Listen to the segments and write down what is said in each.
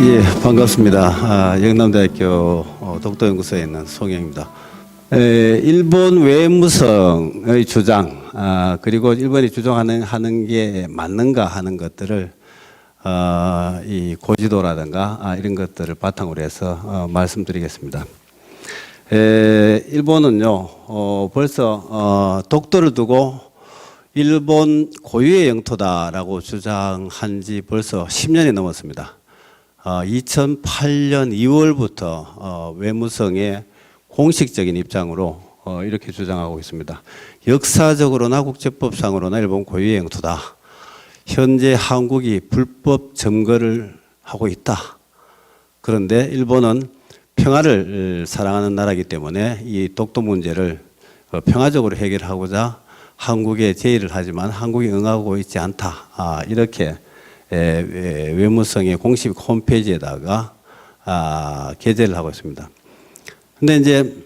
예, 반갑습니다. 영남대학교 독도연구소에 있는 송영입니다. 일본 외무성의 주장, 그리고 일본이 주장하는 게 맞는가 하는 것들을 이 고지도라든가 이런 것들을 바탕으로 해서 말씀드리겠습니다. 일본은요, 벌써 독도를 두고 일본 고유의 영토다라고 주장한 지 벌써 10년이 넘었습니다. 2008년 2월부터 외무성의 공식적인 입장으로 이렇게 주장하고 있습니다. 역사적으로나 국제법상으로나 일본 고유의 영토다. 현재 한국이 불법 점거를 하고 있다. 그런데 일본은 평화를 사랑하는 나라이기 때문에 이 독도 문제를 평화적으로 해결하고자 한국에 제의를 하지만 한국이 응하고 있지 않다. 이렇게 외무성의 공식 홈페이지에다가 게재를 하고 있습니다. 근데 이제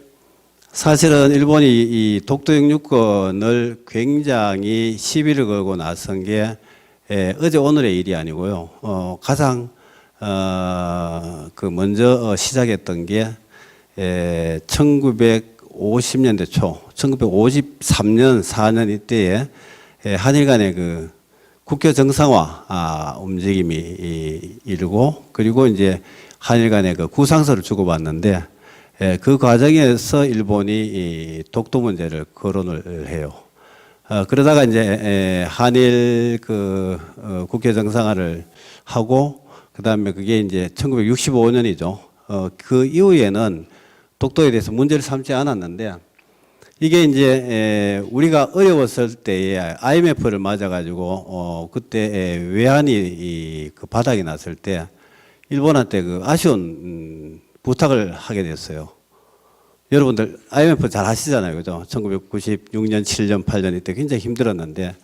사실은 일본이 이 독도 영유권을 굉장히 시비를 걸고 나선 게 어제 오늘의 일이 아니고요. 가장 먼저 시작했던 게 1950년대 초, 1953년 4년 이때에 한일 간의 그 국교 정상화 움직임이 이르고, 그리고 이제 한일 간의 그 구상서를 주고받는데 그 과정에서 일본이 이 독도 문제를 거론을 해요. 그러다가 이제 한일 국교 정상화를 하고, 그 다음에 그게 이제 1965년이죠. 그 이후에는 독도에 대해서 문제를 삼지 않았는데, 이게 이제 우리가 어려웠을 때에 IMF를 맞아가지고 그때 외환이 그 바닥이 났을 때 일본한테 그 아쉬운 부탁을 하게 됐어요. 여러분들 IMF 잘 아시잖아요, 그죠? 1996년, 7년, 8년 이때 굉장히 힘들었는데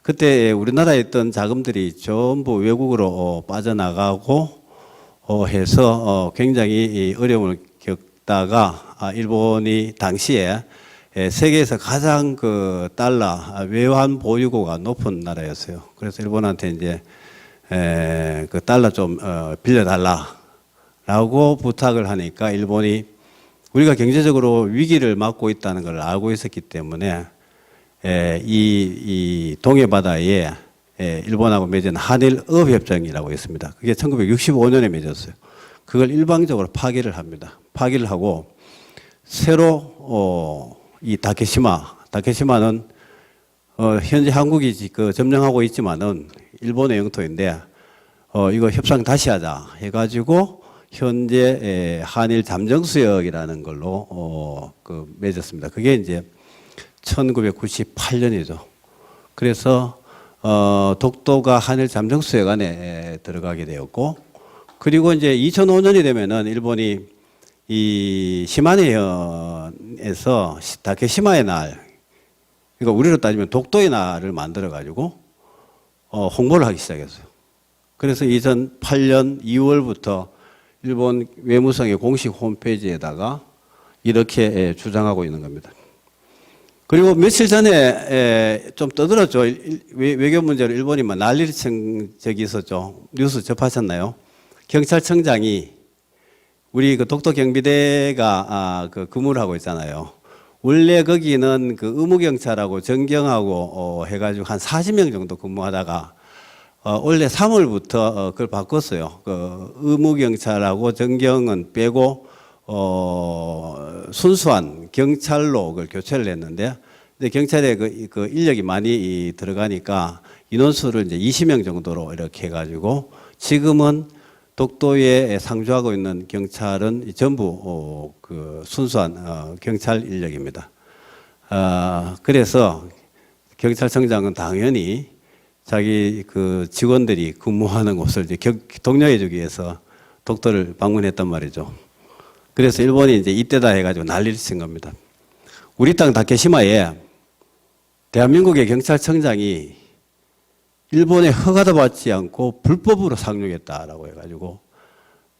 그때 우리나라에 있던 자금들이 전부 외국으로 빠져나가고 해서 굉장히 어려움을 겪다가 일본이 당시에 세계에서 가장 그 달러 외환 보유고가 높은 나라였어요. 그래서 일본한테 이제 그 달러 좀 빌려달라라고 부탁을 하니까 일본이 우리가 경제적으로 위기를 맞고 있다는 걸 알고 있었기 때문에 이 동해 바다에 일본하고 맺은 한일업협정이라고 있습니다. 그게 1965년에 맺었어요. 그걸 일방적으로 파기를 합니다. 파기를 하고 새로 이 다케시마는 현재 한국이 점령하고 있지만은 일본의 영토인데 이거 협상 다시 하자 해가지고 현재 한일 잠정수역이라는 걸로 맺었습니다. 그게 이제 1998년이죠. 그래서 독도가 한일 잠정수역 안에 들어가게 되었고, 그리고 이제 2005년이 되면은 일본이 이 시마네현에서 다케시마의 날, 그러니까 우리로 따지면 독도의 날을 만들어 가지고 홍보를 하기 시작했어요. 그래서 2008년 2월부터 일본 외무성의 공식 홈페이지에다가 이렇게 주장하고 있는 겁니다. 그리고 며칠 전에 좀 떠들었죠. 외교 문제로 일본이 막 난리를 친 적이 있었죠. 뉴스 접하셨나요? 경찰청장이 우리 그 독도 경비대가 근무를 하고 있잖아요. 원래 거기는 그 의무경찰하고 전경하고 해가지고 한 40명 정도 근무하다가 원래 3월부터 그걸 바꿨어요. 그 의무경찰하고 전경은 빼고 순수한 경찰로 그걸 교체를 했는데, 근데 경찰에 그 인력이 많이 들어가니까 인원수를 이제 20명 정도로 이렇게 해가지고 지금은 독도에 상주하고 있는 경찰은 전부 그 순수한 경찰 인력입니다. 그래서 경찰청장은 당연히 자기 그 직원들이 근무하는 곳을 이제 독려해주기 위해서 독도를 방문했단 말이죠. 그래서 일본이 이제 이때다 해가지고 난리를 친 겁니다. 우리 땅 다케시마에 대한민국의 경찰청장이 일본의 허가도 받지 않고 불법으로 상륙했다라고 해가지고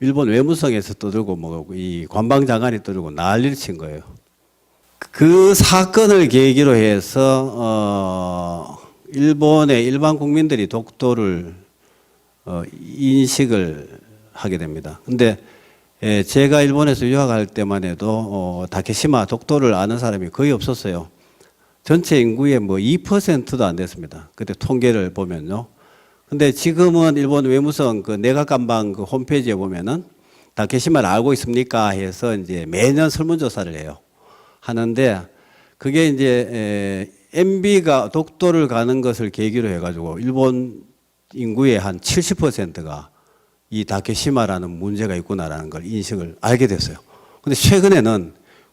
일본 외무성에서 떠들고 뭐 이 관방장관이 떠들고 난리를 친 거예요. 그 사건을 계기로 해서 일본의 일반 국민들이 독도를 인식을 하게 됩니다. 근데 제가 일본에서 유학할 때만 해도 다케시마 독도를 아는 사람이 거의 없었어요. 전체 인구의 뭐 2%도 안 됐습니다. 그때 통계를 보면요. 근데 지금은 일본 외무성 그 내각감방 그 홈페이지에 보면은 다케시마를 알고 있습니까? 해서 이제 매년 설문조사를 해요. 하는데 그게 이제 MB가 독도를 가는 것을 계기로 해가지고 일본 인구의 한 70%가 이 다케시마라는 문제가 있구나라는 걸 인식을 알게 됐어요. 근데 최근에는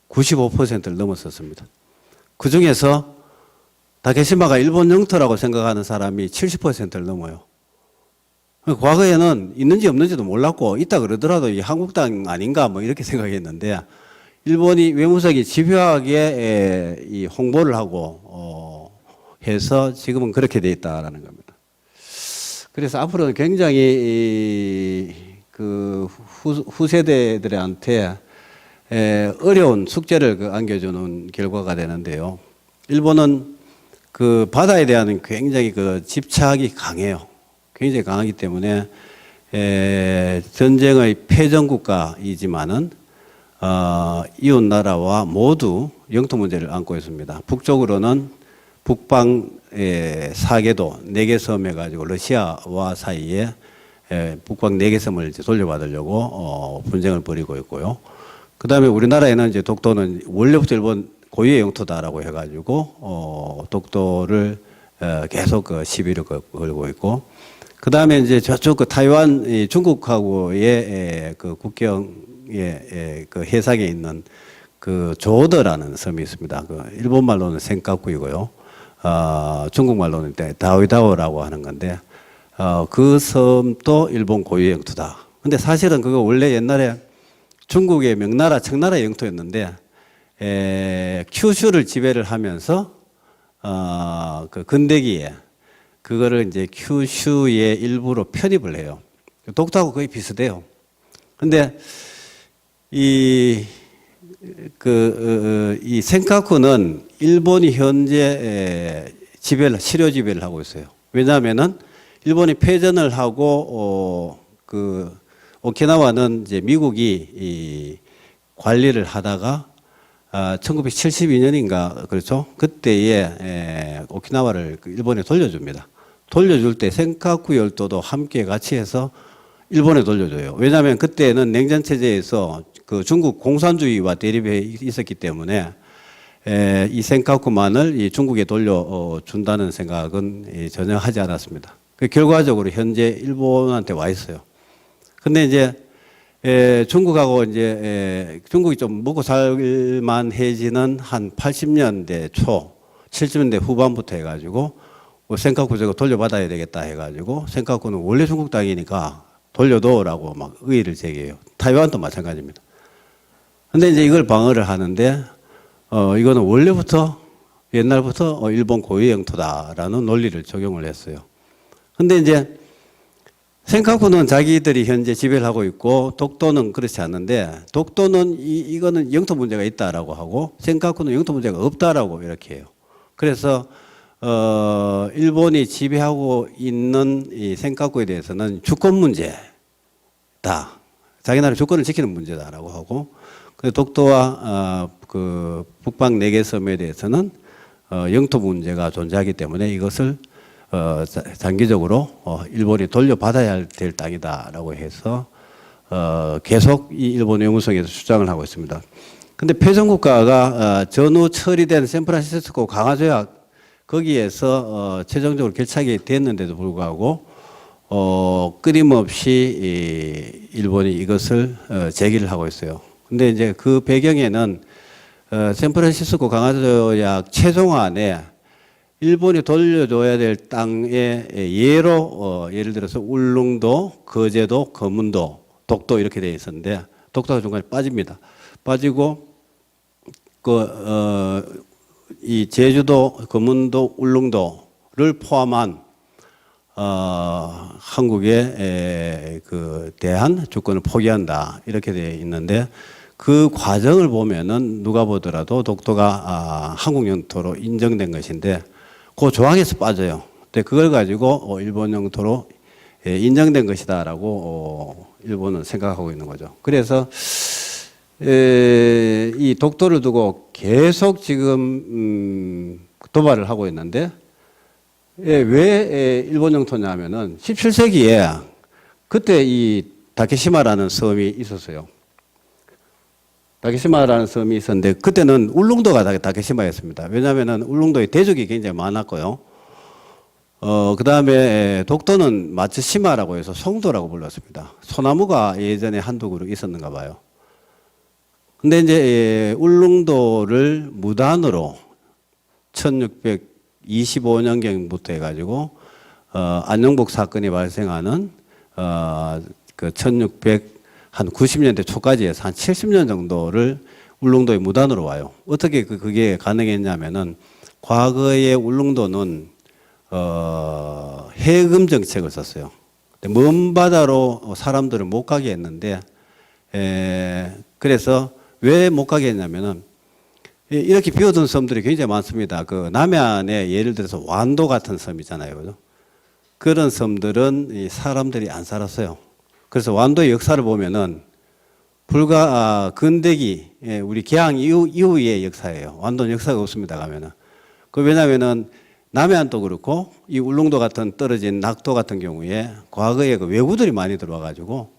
95%를 넘었었습니다. 그 중에서 다케시마가 일본 영토라고 생각하는 사람이 70%를 넘어요. 과거에는 있는지 없는지도 몰랐고 있다 그러더라도 이 한국 땅 아닌가 뭐 이렇게 생각했는데 일본이 외무성이 집요하게 이 홍보를 하고 해서 지금은 그렇게 돼 있다라는 겁니다. 그래서 앞으로는 굉장히 그 후세대들한테 어려운 숙제를 안겨주는 결과가 되는데요. 일본은 그 바다에 대한 굉장히 그 집착이 강해요. 굉장히 강하기 때문에 전쟁의 패전 국가이지만은 이웃 나라와 모두 영토 문제를 안고 있습니다. 북쪽으로는 북방 4개도 4개 섬 해가지고 러시아와 사이에 북방 4개 섬을 이제 돌려받으려고 분쟁을 벌이고 있고요. 그 다음에 우리나라에는 이제 독도는 원래부터 일본 고유의 영토다라고 해가지고 독도를 계속 그 시비를 걸고 있고, 그 다음에 이제 저쪽 그 타이완 중국하고의 그 국경의 그 해상에 있는 그 조더라는 섬이 있습니다. 그 일본 말로는 센카쿠이고요. 중국 말로는 다오이다오라고 하는 건데 그 섬도 일본 고유의 영토다. 근데 사실은 그거 원래 옛날에 중국의 명나라 청나라의 영토였는데 큐슈를 지배를 하면서 그 근대기에 그거를 이제 큐슈의 일부로 편입을 해요. 독도하고 거의 비슷해요. 근데 이 센카쿠는 일본이 현재 치료 지배를 하고 있어요. 왜냐하면은 일본이 패전을 하고 그 오키나와는 이제 미국이 관리를 하다가 1972년인가 그렇죠? 그때에 오키나와를 일본에 돌려줍니다. 돌려줄 때 센카쿠 열도도 함께 같이 해서 일본에 돌려줘요. 왜냐하면 그때는 냉전 체제에서 그 중국 공산주의와 대립해 있었기 때문에 이 센카쿠만을 이 중국에 돌려준다는 생각은 전혀 하지 않았습니다. 결과적으로 현재 일본한테 와 있어요. 근데 이제 중국하고 이제 중국이 좀 먹고 살만해지는 한 80년대 초, 70년대 후반부터 해가지고 센카쿠 저거 돌려받아야 되겠다 해가지고 센카쿠는 원래 중국 땅이니까 돌려둬라고 막 의의를 제기해요. 타이완도 마찬가지입니다. 근데 이제 이걸 방어를 하는데 이거는 원래부터 옛날부터 일본 고유의 영토다라는 논리를 적용을 했어요. 근데 이제 센카쿠는 자기들이 현재 지배를 하고 있고 독도는 그렇지 않는데 독도는 이거는 영토 문제가 있다라고 하고 센카쿠는 영토 문제가 없다라고 이렇게 해요. 그래서 일본이 지배하고 있는 이 센카쿠에 대해서는 주권 문제다. 자기 나라 주권을 지키는 문제다라고 하고, 독도와 그 북방 4개 섬에 대해서는 영토 문제가 존재하기 때문에 이것을 장기적으로 일본이 돌려받아야 될 땅이다라고 해서 계속 이 일본 외무성에서 주장을 하고 있습니다. 근데 패전국가가 전후 처리된 샌프란시스코 강화조약 거기에서 최종적으로 결착이 됐는데도 불구하고 끊임없이 일본이 이것을 제기를 하고 있어요. 근데 이제 그 배경에는 샌프란시스코 강화조약 최종안에 일본이 돌려줘야 될 땅의 예로 예를 들어서 울릉도, 거제도, 거문도, 독도 이렇게 되어 있었는데 독도가 중간에 빠집니다. 빠지고 이 제주도, 거문도, 울릉도를 포함한 한국의 그 대한 주권을 포기한다 이렇게 되어 있는데 그 과정을 보면은 누가 보더라도 독도가 한국 영토로 인정된 것인데 그 조항에서 빠져요. 근데 그걸 가지고 일본 영토로 인정된 것이다라고 일본은 생각하고 있는 거죠. 그래서 이 독도를 두고 계속 지금 도발을 하고 있는데 왜 일본 영토냐면은 17세기에 그때 이 다케시마라는 섬이 있었어요. 다케시마라는 섬이 있었는데 그때는 울릉도가 다케시마였습니다. 왜냐하면은 울릉도에 대적이 굉장히 많았고요. 그 다음에 독도는 마츠시마라고 해서 송도라고 불렀습니다. 소나무가 예전에 한두 그루 있었는가 봐요. 근데 이제 울릉도를 무단으로 1625년경부터 해가지고 안녕복 사건이 발생하는 그 1690년대 초까지 해서 한 70년 정도를 울릉도에 무단으로 와요. 어떻게 그게 가능했냐면은 과거에 울릉도는 해금 정책을 썼어요. 먼 바다로 사람들을 못 가게 했는데 그래서 왜 못 가게 했냐면은 이렇게 비어둔 섬들이 굉장히 많습니다. 그 남해안에 예를 들어서 완도 같은 섬 있잖아요. 그죠? 그런 섬들은 사람들이 안 살았어요. 그래서 완도의 역사를 보면은 불과 근대기 우리 개항 이후의 역사예요. 완도는 역사가 없습니다. 가면은 그 왜냐면은 남해안도 그렇고 이 울릉도 같은 떨어진 낙도 같은 경우에 과거에 그 왜구들이 많이 들어와 가지고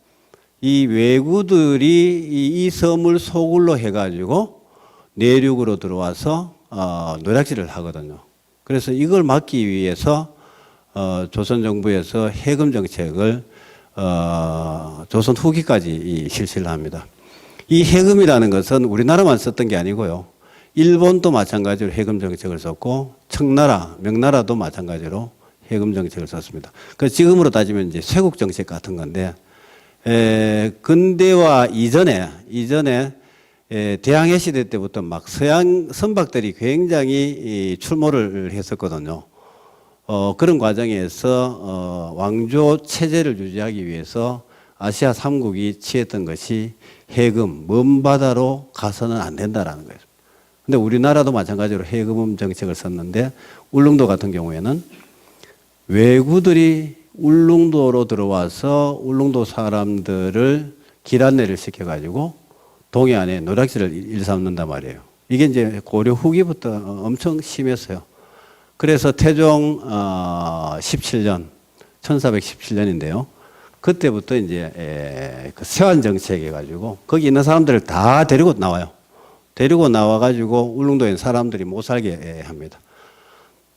이 왜구들이 이 섬을 소굴로 해가지고 내륙으로 들어와서 노략질을 하거든요. 그래서 이걸 막기 위해서 조선 정부에서 해금 정책을 조선 후기까지 실시를 합니다. 이 해금이라는 것은 우리나라만 썼던 게 아니고요. 일본도 마찬가지로 해금 정책을 썼고 청나라, 명나라도 마찬가지로 해금 정책을 썼습니다. 그래서 지금으로 따지면 이제 쇄국 정책 같은 건데 근대화 이전에 대항해 시대 때부터 막 서양 선박들이 굉장히 출몰을 했었거든요. 그런 과정에서 왕조 체제를 유지하기 위해서 아시아 3국이 취했던 것이 해금, 먼 바다로 가서는 안 된다라는 거예요. 근데 우리나라도 마찬가지로 해금 정책을 썼는데 울릉도 같은 경우에는 왜구들이 울릉도로 들어와서 울릉도 사람들을 길 안내를 시켜가지고 동해안에 노략질을 일삼는단 말이에요. 이게 이제 고려 후기부터 엄청 심했어요. 그래서 태종 17년, 1417년인데요. 그때부터 이제 그 세환 정책 해가지고 거기 있는 사람들을 다 데리고 나와요. 데리고 나와가지고 울릉도에 있는 사람들이 못 살게 합니다.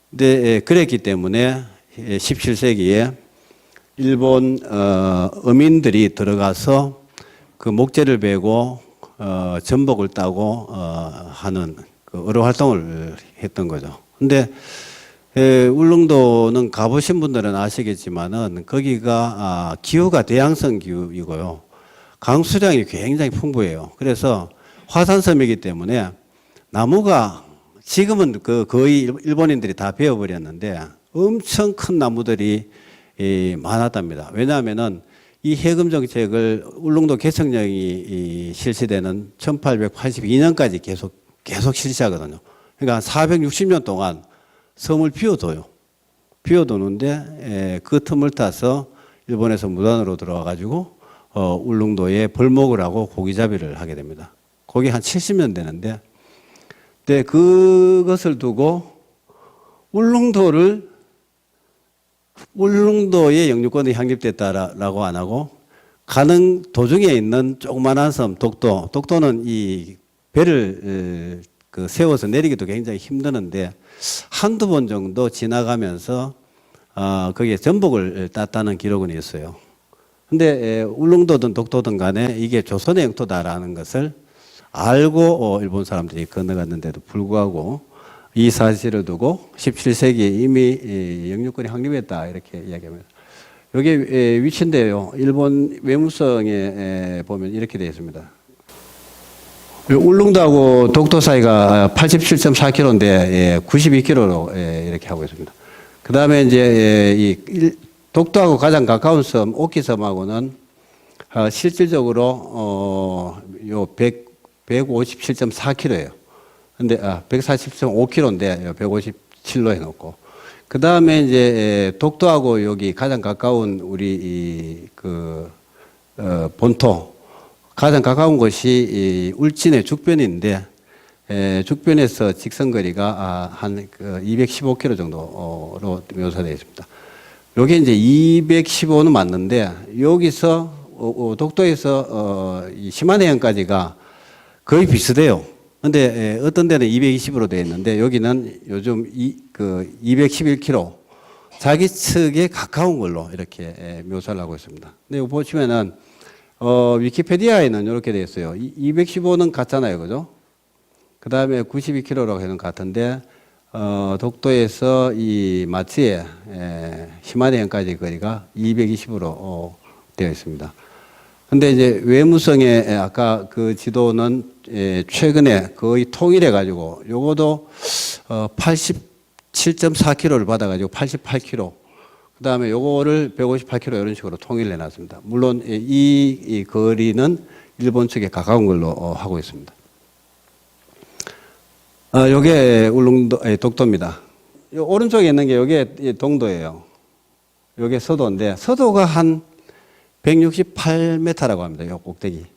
근데 그랬기 때문에 17세기에 일본 어민들이 들어가서 그 목재를 베고 전복을 따고 하는 그 어로 활동을 했던 거죠. 근데 울릉도는 가보신 분들은 아시겠지만은 거기가 기후가 대양성 기후이고요. 강수량이 굉장히 풍부해요. 그래서 화산섬이기 때문에 나무가 지금은 거의 일본인들이 다 베어버렸는데 엄청 큰 나무들이 많았답니다. 왜냐하면은 이 해금 정책을 울릉도 개척령이 실시되는 1882년까지 계속 실시하거든요. 그러니까 460년 동안 섬을 비워둬요. 비워두는데 그 틈을 타서 일본에서 무단으로 들어와 가지고 울릉도에 벌목을 하고 고기잡이를 하게 됩니다. 거기 한 70년 되는데, 근데 그것을 두고 울릉도에 영유권이 확립됐다라고 안 하고 가는 도중에 있는 조그만한 섬 독도는 이 배를 세워서 내리기도 굉장히 힘드는데 한두 번 정도 지나가면서 거기에 전복을 땄다는 기록은 있어요. 근데 울릉도든 독도든 간에 이게 조선의 영토다라는 것을 알고 일본 사람들이 건너갔는데도 불구하고 이 사실을 두고 17세기에 이미 영유권이 확립했다 이렇게 이야기합니다. 여기 위치인데요. 일본 외무성에 보면 이렇게 되어 있습니다. 울릉도하고 독도 사이가 87.4km인데 92km로 이렇게 하고 있습니다. 그 다음에 이제 이 독도하고 가장 가까운 섬 오키섬하고는 실질적으로 요 157.4km예요. 근데 140.5km인데 157로 해놓고 그 다음에 이제 독도하고 여기 가장 가까운 우리 본토 가장 가까운 곳이 이 울진의 죽변인데 죽변에서 직선거리가 한 215km 정도로 묘사되어 있습니다. 여기 이제 215는 맞는데 여기서 독도에서 이 심한해역까지가 거의 비슷해요. 근데 어떤 데는 220으로 되어 있는데 여기는 요즘 211km 자기 측에 가까운 걸로 이렇게 묘사를 하고 있습니다. 근데 이거 보시면은 위키페디아에는 이렇게 되어 있어요. 215는 같잖아요, 그죠? 그 다음에 92km라고 해는 같은데 독도에서 이 마치에 심한해역까지 거리가 220으로 되어 있습니다. 근데 이제 외무성의 아까 그 지도는 최근에 거의 통일해 가지고 요거도 87.4km를 받아 가지고 88km. 그다음에 요거를 158km 이런 식으로 통일을 해 놨습니다. 물론 이 거리는 일본 측에 가까운 걸로 하고 있습니다. 요게 독도입니다. 요 오른쪽에 있는 게 요게 동도예요. 요게 서도인데 서도가 한 168m라고 합니다. 요 꼭대기.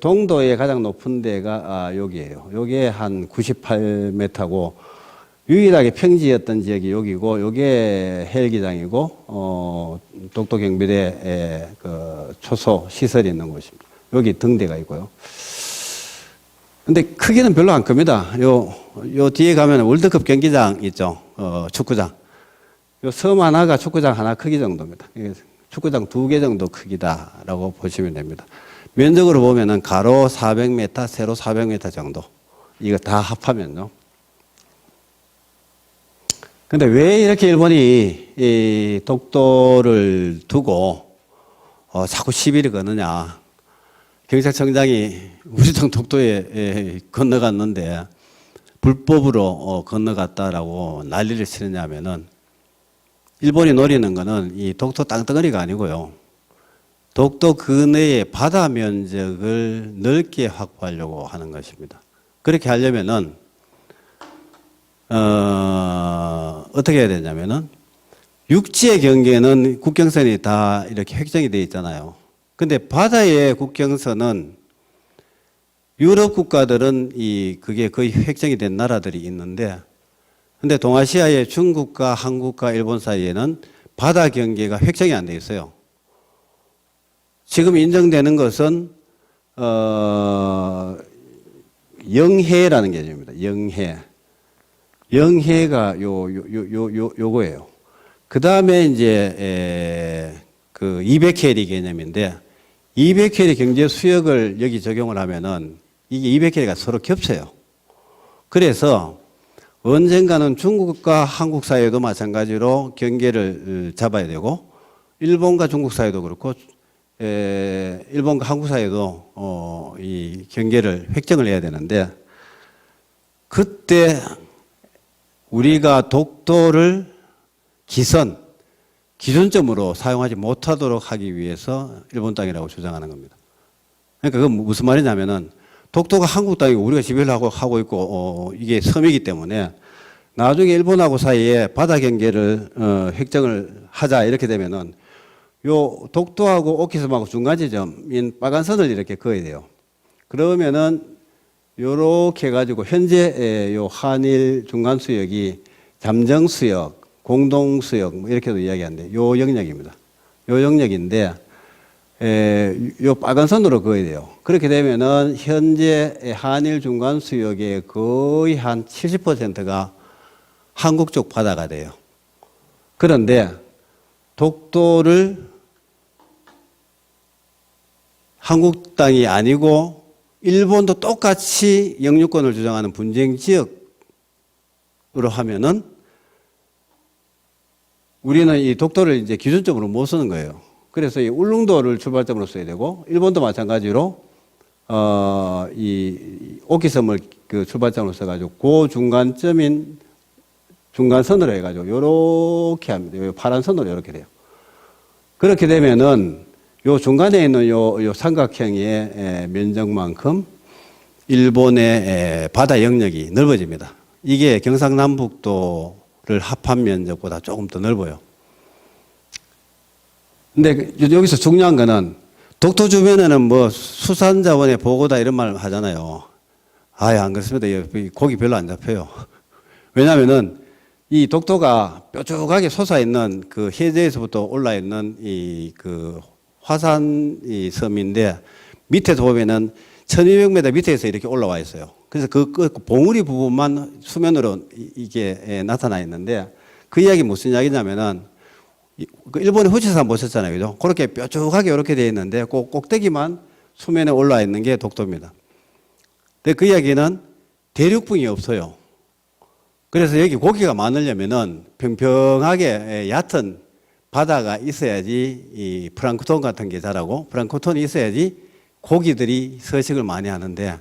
동도의 가장 높은 데가 여기예요. 요게 한 98m고 유일하게 평지였던 지역이 여기고 요게 헬기장이고 독도 경비대 그 초소 시설이 있는 곳입니다. 여기 등대가 있고요. 근데 크기는 별로 안 큽니다. 요 뒤에 가면 월드컵 경기장 있죠. 축구장. 요 섬 하나가 축구장 하나 크기 정도입니다. 축구장 2개 정도 크기다라고 보시면 됩니다. 면적으로 보면은 가로 400m, 세로 400m 정도. 이거 다 합하면요. 근데 왜 이렇게 일본이 이 독도를 두고 자꾸 시비를 거느냐. 경찰청장이 우리도 독도에 건너갔는데 불법으로 건너갔다라고 난리를 치느냐면은 일본이 노리는 거는 이 독도 땅덩어리가 아니고요. 독도 근해의 바다 면적을 넓게 확보하려고 하는 것입니다. 그렇게 하려면은 어떻게 해야 되냐면은 육지의 경계는 국경선이 다 이렇게 획정이 되어 있잖아요. 근데 바다의 국경선은 유럽 국가들은 그게 거의 획정이 된 나라들이 있는데 근데 동아시아의 중국과 한국과 일본 사이에는 바다 경계가 획정이 안 돼 있어요. 지금 인정되는 것은 영해라는 개념입니다. 영해. 영해가 요거예요. 그 다음에 이제 그 200캐리 개념인데 200캐리 경제 수역을 여기 적용을 하면은 이게 200캐리가 서로 겹쳐요. 그래서 언젠가는 중국과 한국 사이에도 마찬가지로 경계를 잡아야 되고 일본과 중국 사이도 그렇고 일본과 한국 사이에도 이 경계를 획정을 해야 되는데 그때 우리가 독도를 기준점으로 사용하지 못하도록 하기 위해서 일본 땅이라고 주장하는 겁니다. 그러니까 그건 무슨 말이냐면은 독도가 한국 땅이고 우리가 지배를 하고 있고 이게 섬이기 때문에 나중에 일본하고 사이에 바다 경계를 획정을 하자 이렇게 되면은 요 독도하고 오키섬하고 중간 지점인 빨간 선을 이렇게 그어야 돼요. 그러면은 요렇게 해가지고 현재 요 한일 중간 수역이 잠정 수역, 공동 수역 뭐 이렇게도 이야기하는데 요 영역입니다. 요 영역인데 요 빨간 선으로 그어야 돼요. 그렇게 되면은 현재 한일 중간 수역의 거의 한 70%가 한국 쪽 바다가 돼요. 그런데 독도를 한국 땅이 아니고 일본도 똑같이 영유권을 주장하는 분쟁 지역으로 하면은 우리는 이 독도를 이제 기준점으로 못 쓰는 거예요. 그래서 이 울릉도를 출발점으로 써야 되고 일본도 마찬가지로 이 오키섬을 그 출발점으로 써가지고 그 중간점인 중간선으로 해가지고 요렇게 합니다. 요 파란 선으로 이렇게 돼요. 그렇게 되면은 요 중간에 있는 요 삼각형의 면적만큼 일본의 바다 영역이 넓어집니다. 이게 경상남북도 합한 면적보다 조금 더 넓어요. 근데 여기서 중요한 거는 독도 주변에는 뭐 수산자원의 보고다 이런 말 하잖아요. 아예 안 그렇습니다. 고기 별로 안 잡혀요. 왜냐면은 이 독도가 뾰족하게 솟아있는 그 해저에서부터 올라있는 이 그 화산 이 섬인데 밑에서 보면은 1200m 밑에서 이렇게 올라와 있어요. 그래서 그 봉우리 부분만 수면으로 이게 나타나 있는데 그 이야기 무슨 이야기냐면은 그 일본의 후지산 보셨잖아요. 그죠? 그렇게 뾰족하게 이렇게 되어 있는데 그 꼭대기만 수면에 올라와 있는 게 독도입니다. 근데 그 이야기는 대륙붕이 없어요. 그래서 여기 고기가 많으려면은 평평하게 얕은 바다가 있어야지 이 플랑크톤 같은 게 자라고 플랑크톤이 있어야지 고기들이 서식을 많이 하는데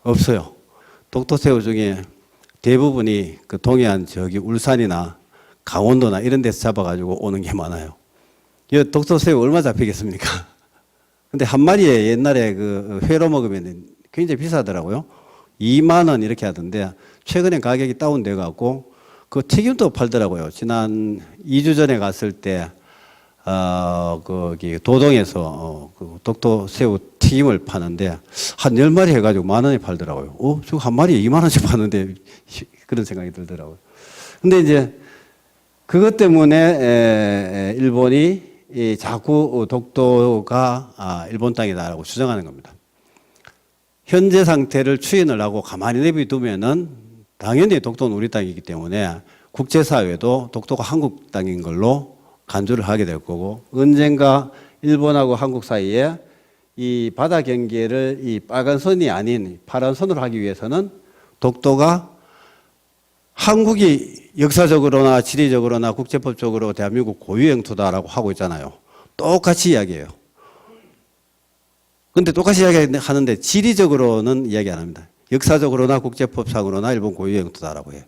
없어요. 독도새우 중에 대부분이 그 동해안 저기 울산이나 강원도나 이런 데서 잡아가지고 오는 게 많아요. 이 독도새우 얼마 잡히겠습니까? 근데 한 마리에 옛날에 그 회로 먹으면 굉장히 비싸더라고요. 2만 원 이렇게 하던데 최근에 가격이 다운돼 갖고 그 튀김도 팔더라고요. 지난 2주 전에 갔을 때 거기 도동에서 그 독도 새우 튀김을 파는데 한 10마리 해가지고 10,000원에 팔더라고요. 저거 한 마리에 2만 원씩 파는데 그런 생각이 들더라고요. 근데 이제 그것 때문에 일본이 자꾸 독도가 일본 땅이다라고 주장하는 겁니다. 현재 상태를 추인을 하고 가만히 내비두면은 당연히 독도는 우리 땅이기 때문에 국제사회도 독도가 한국 땅인 걸로 간주를 하게 될 거고 언젠가 일본하고 한국 사이에 이 바다 경계를 이 빨간 선이 아닌 파란 선으로 하기 위해서는 독도가 한국이 역사적으로나 지리적으로나 국제법적으로 대한민국 고유 영토다라고 하고 있잖아요. 똑같이 이야기해요. 근데 똑같이 이야기하는데 지리적으로는 이야기 안 합니다. 역사적으로나 국제법상으로나 일본 고유 영토다라고 해요.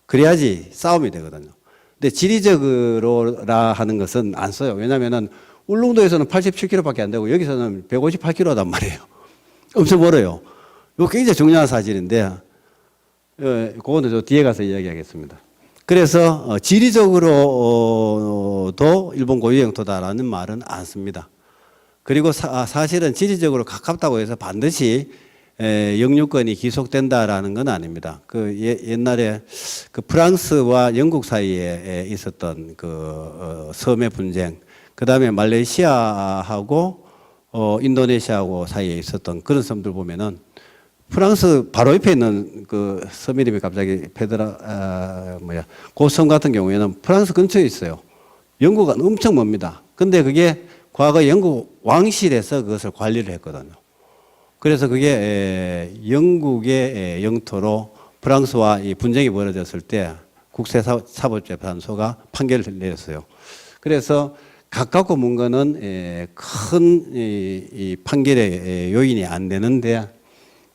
그래야지 싸움이 되거든요. 근데 지리적으로라 하는 것은 안 써요. 왜냐면은 울릉도에서는 87km밖에 안 되고 여기서는 158km단 말이에요. 엄청 멀어요. 이거 굉장히 중요한 사실인데 그거는 저 뒤에 가서 이야기하겠습니다. 그래서 지리적으로도 일본 고유 영토다라는 말은 안 씁니다. 그리고 사실은 지리적으로 가깝다고 해서 반드시 영유권이 기속된다라는 건 아닙니다. 그 옛날에 그 프랑스와 영국 사이에 있었던 그 섬의 분쟁, 그 다음에 말레이시아하고 인도네시아하고 사이에 있었던 그런 섬들 보면은 프랑스 바로 옆에 있는 그 섬 이름이 갑자기 그 섬 같은 경우에는 프랑스 근처에 있어요. 영국은 엄청 멉니다. 근데 그게 과거 영국 왕실에서 그것을 관리를 했거든요. 그래서 그게 영국의 영토로 프랑스와 이 분쟁이 벌어졌을 때 국제사법재판소가 판결을 내렸어요. 그래서 가깝고 먼 거는 큰 이 판결의 요인이 안 되는데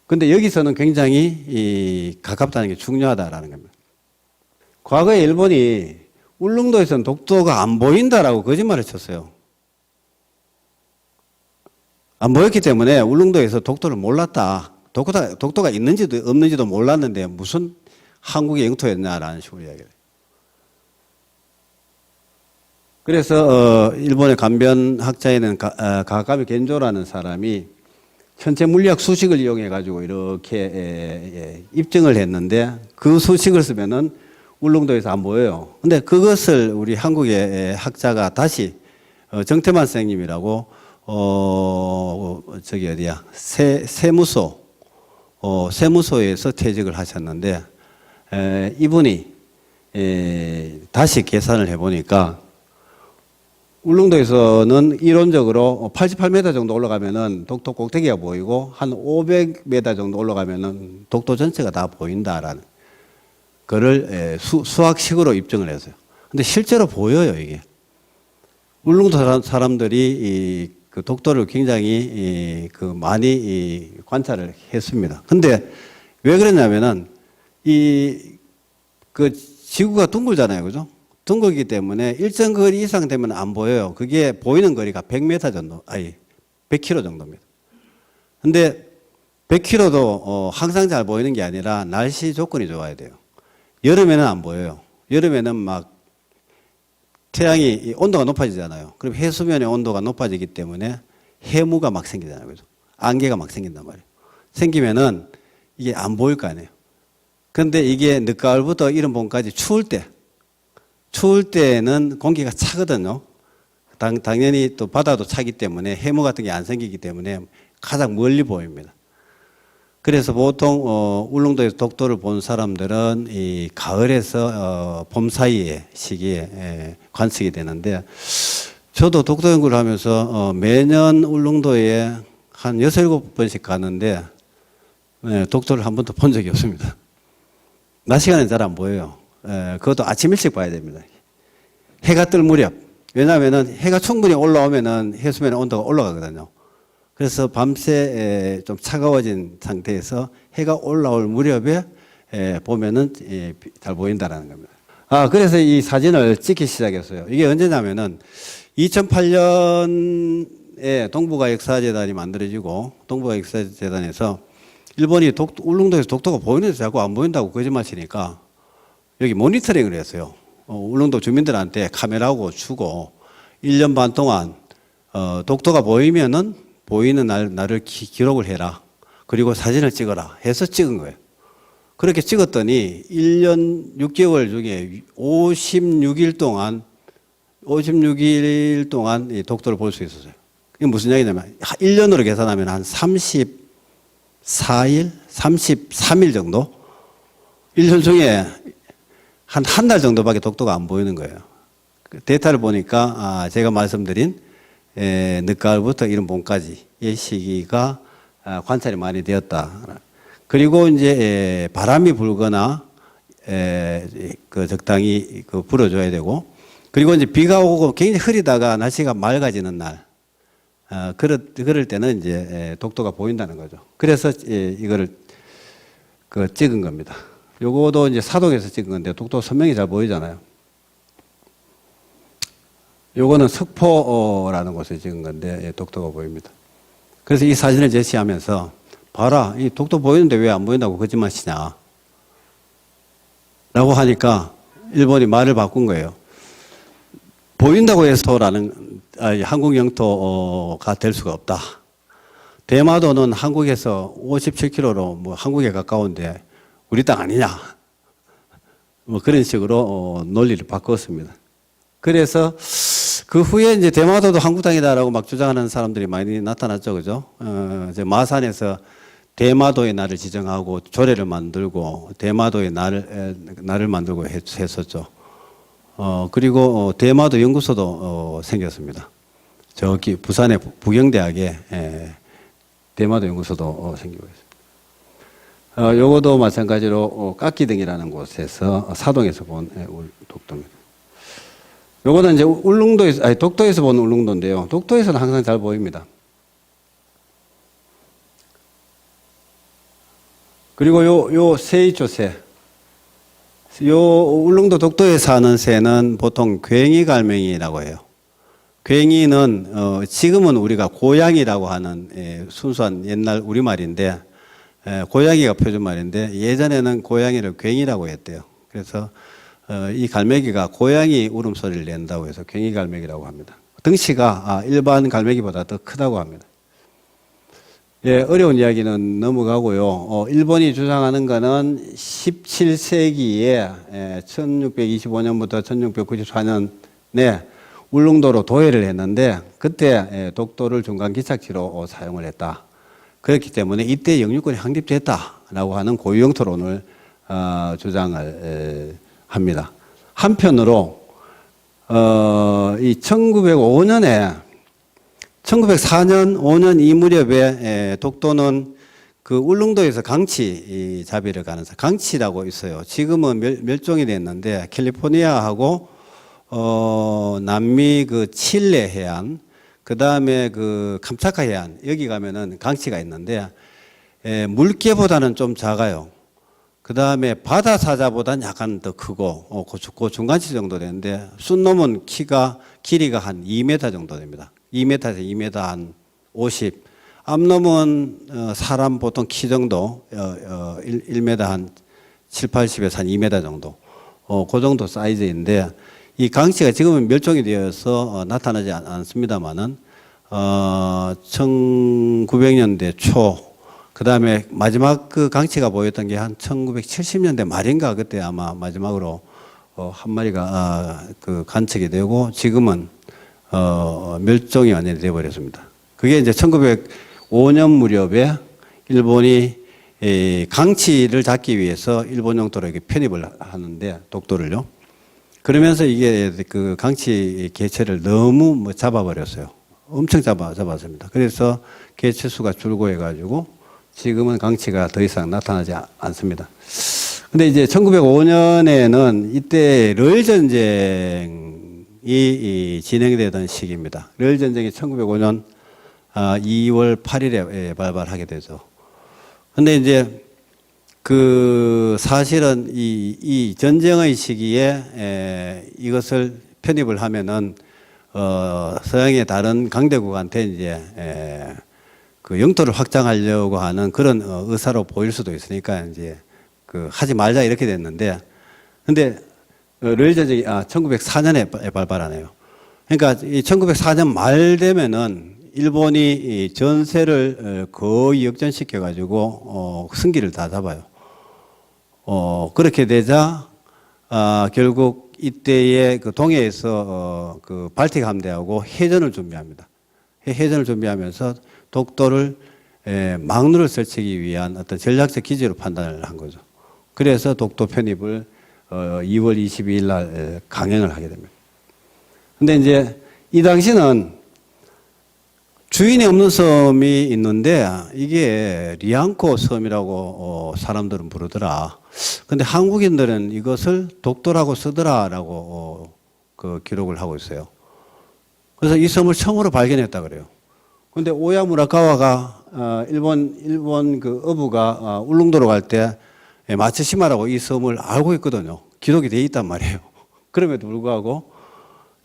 근데 여기서는 굉장히 가깝다는 게 중요하다라는 겁니다. 과거에 일본이 울릉도에서는 독도가 안 보인다라고 거짓말을 쳤어요. 안 보였기 때문에 울릉도에서 독도를 몰랐다. 독도가 있는지도 없는지도 몰랐는데 무슨 한국의 영토였냐라는 식으로 이야기를 해요. 그래서 일본의 간변학자에는 가가미 겐조라는 사람이 현재 물리학 수식을 이용해 가지고 이렇게 입증을 했는데 그 수식을 쓰면은 울릉도에서 안 보여요. 근데 그것을 우리 한국의 학자가 다시 정태만 선생님이라고 저기 어디야 세무소에서 퇴직을 하셨는데 이분이 다시 계산을 해보니까 울릉도에서는 이론적으로 88m 정도 올라가면은 독도 꼭대기가 보이고 한 500m 정도 올라가면은 독도 전체가 다 보인다라는 거를 수학식으로 입증을 했어요. 근데 실제로 보여요, 이게. 울릉도 사람들이 그 독도를 굉장히 그 많이 관찰을 했습니다. 근데 왜 그러냐면은 그 지구가 둥글잖아요, 그죠? 둥글기 때문에 일정 거리 이상 되면 안 보여요. 그게 보이는 거리가 100m 정도, 100km 정도입니다. 근데 100km도 항상 잘 보이는 게 아니라 날씨 조건이 좋아야 돼요. 여름에는 안 보여요. 여름에는 막 태양이 온도가 높아지잖아요. 그럼 해수면의 온도가 높아지기 때문에 해무가 막 생기잖아요. 그죠? 안개가 막 생긴단 말이에요. 생기면은 이게 안 보일 거 아니에요. 근데 이게 늦가을부터 이른 봄까지 추울 때는 공기가 차거든요. 당연히 또 바다도 차기 때문에 해무 같은 게 안 생기기 때문에 가장 멀리 보입니다. 그래서 보통 울릉도에서 독도를 본 사람들은 이 가을에서 봄 사이에 시기에 관측이 되는데, 저도 독도 연구를 하면서 매년 울릉도에 한 6, 7번씩 가는데 독도를 한 번도 본 적이 없습니다. 낮 시간에는 잘 안 보여요. 그것도 아침 일찍 봐야 됩니다. 해가 뜰 무렵. 왜냐하면 해가 충분히 올라오면은 해수면의 온도가 올라가거든요. 그래서 밤새 좀 차가워진 상태에서 해가 올라올 무렵에 보면은 잘 보인다라는 겁니다. 그래서 이 사진을 찍기 시작했어요. 이게 언제냐면은 2008년에 동북아 역사재단이 만들어지고, 동북아 역사재단에서 일본이 울릉도에서 독도가 보이는데 자꾸 안 보인다고 거짓말 치니까 여기 모니터링을 했어요. 울릉도 주민들한테 카메라하고 주고 1년 반 동안 독도가 보이면은 보이는 날을 기록을 해라. 그리고 사진을 찍어라 해서 찍은 거예요. 그렇게 찍었더니 1년 6개월 중에 56일 동안 이 독도를 볼 수 있었어요. 이게 무슨 얘기냐면 1년으로 계산하면 한 34일, 33일 정도? 1년 중에 한 달 정도밖에 독도가 안 보이는 거예요. 데이터를 보니까 제가 말씀드린 늦가을부터 이른 봄까지의 시기가 관찰이 많이 되었다. 그리고 이제 바람이 불거나 적당히 불어줘야 되고, 그리고 이제 비가 오고 굉장히 흐리다가 날씨가 맑아지는 날, 그럴 때는 이제 독도가 보인다는 거죠. 그래서 이거를 찍은 겁니다. 요거도 이제 사동에서 찍은 건데 독도 선명히 잘 보이잖아요. 요거는 석포라는 곳에 찍은 건데 독도가 보입니다. 그래서 이 사진을 제시하면서 봐라, 이 독도 보이는데 왜 안 보인다고 거짓말 치냐 라고 하니까 일본이 말을 바꾼 거예요. 보인다고 해서라는 한국 영토가 될 수가 없다. 대마도는 한국에서 57km로 뭐 한국에 가까운데 우리 땅 아니냐. 뭐 그런 식으로 논리를 바꿨습니다. 그래서 그 후에 이제 대마도도 한국 땅이다라고 막 주장하는 사람들이 많이 나타났죠, 그죠? 이제 마산에서 대마도의 날을 지정하고 조례를 만들고 대마도의 날을 만들고 했었죠. 그리고 대마도 연구소도 생겼습니다. 저기 부산의 부경대학에 대마도 연구소도 생기고 있습니다. 요거도 마찬가지로 깎기등이라는 곳에서 사동에서 본 독도입니다. 요거는 이제 독도에서 본 울릉도인데요. 독도에서는 항상 잘 보입니다. 그리고 요 새 있죠, 새. 요 울릉도 독도에 사는 새는 보통 괭이갈매기라고 해요. 괭이는 지금은 우리가 고양이라고 하는 순수한 옛날 우리말인데, 고양이가 표준말인데 예전에는 고양이를 괭이라고 했대요. 그래서 이 갈매기가 고양이 울음소리를 낸다고 해서 괭이갈매기라고 합니다. 덩치가 일반 갈매기보다 더 크다고 합니다. 어려운 이야기는 넘어가고요. 일본이 주장하는 것은 17세기에 1625년부터 1694년에 울릉도로 도해를 했는데 그때 독도를 중간기착지로 사용을 했다. 그렇기 때문에 이때 영유권이 확립됐다라고 하는 고유영토론을 주장을 합니다. 한편으로 이 1904년, 5년 이 무렵에 독도는 그 울릉도에서 강치 잡이를 가는 강치라고 있어요. 지금은 멸종이 됐는데 캘리포니아하고 남미 그 칠레 해안, 그 다음에 그 캄차카 해안, 여기 가면은 강치가 있는데 물개보다는 좀 작아요. 그 다음에 바다 사자보다는 약간 더 크고 그 중간치 정도 되는데 순놈은 길이가 한 2m 정도 됩니다. 2m에서 2m 한 50. 암놈은 사람 보통 키 정도 1m 한 7, 80에서 한 2m 정도 그 정도 사이즈인데 이 강치가 지금은 멸종이 되어서 나타나지 않습니다만은 1900년대 초 그다음에 마지막 그 강치가 보였던 게 한 1970년대 말인가 그때 아마 마지막으로 한 마리가 그 관측이 되고 지금은 멸종이 완전히 되어 버렸습니다. 그게 이제 1905년 무렵에 일본이 강치를 잡기 위해서 일본 영토로 이렇게 편입을 하는데 독도를요. 그러면서 이게 그 강치 개체를 너무 뭐 잡아버렸어요. 엄청 잡았습니다. 그래서 개체 수가 줄고 해가지고 지금은 강치가 더 이상 나타나지 않습니다. 근데 이제 1905년에는 이때 러일 전쟁이 진행되던 시기입니다. 러일 전쟁이 1905년 2월 8일에 발발하게 되죠. 근데 이제 그 사실은 이 전쟁의 시기에 이것을 편입을 하면은 서양의 다른 강대국한테 이제 그 영토를 확장하려고 하는 그런 의사로 보일 수도 있으니까 이제 그 하지 말자 이렇게 됐는데 근데 러일 전쟁이 1904년에 발발하네요. 그러니까 이 1904년 말 되면은 일본이 전세를 거의 역전시켜 가지고 승기를 다 잡아요. 그렇게 되자 결국 이때의 그 동해에서 그 발틱 함대하고 해전을 준비합니다. 해전을 준비하면서 독도를 막루를 설치기 위한 어떤 전략적 기지로 판단을 한 거죠. 그래서 독도 편입을 2월 22일 날 강행을 하게 됩니다. 근데 이제 이 당시는 주인이 없는 섬이 있는데 이게 리앙코 섬이라고 사람들은 부르더라. 근데 한국인들은 이것을 독도라고 쓰더라라고 그 기록을 하고 있어요. 그래서 이 섬을 처음으로 발견했다 그래요. 근데 오야 무라카와가 일본 그 어부가 울릉도로 갈 때 마츠시마라고 이 섬을 알고 있거든요. 기록이 돼 있단 말이에요. 그럼에도 불구하고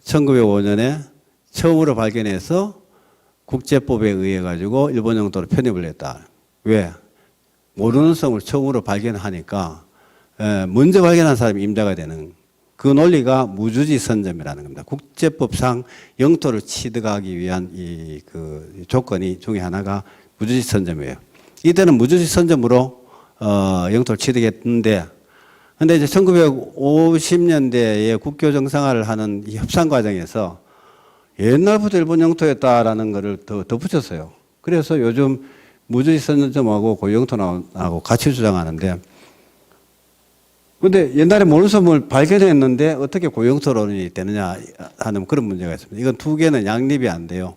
1905년에 처음으로 발견해서 국제법에 의해 가지고 일본 영토로 편입을 했다. 왜? 모르는 섬을 처음으로 발견하니까 먼저 발견한 사람이 임자가 되는 그 논리가 무주지 선점이라는 겁니다. 국제법상 영토를 취득하기 위한 그 조건이 중에 하나가 무주지 선점이에요. 이때는 무주지 선점으로 영토를 취득했는데 근데 이제 1950년대에 국교 정상화를 하는 이 협상 과정에서 옛날부터 일본 영토였다라는 것을 더 덧붙였어요. 그래서 요즘 무주지 선점하고 고유영토하고 같이 주장하는데 근데 옛날에 모르는 섬을 발견했는데 어떻게 고유영토론이 되느냐 하는 그런 문제가 있습니다. 이건 두 개는 양립이 안 돼요.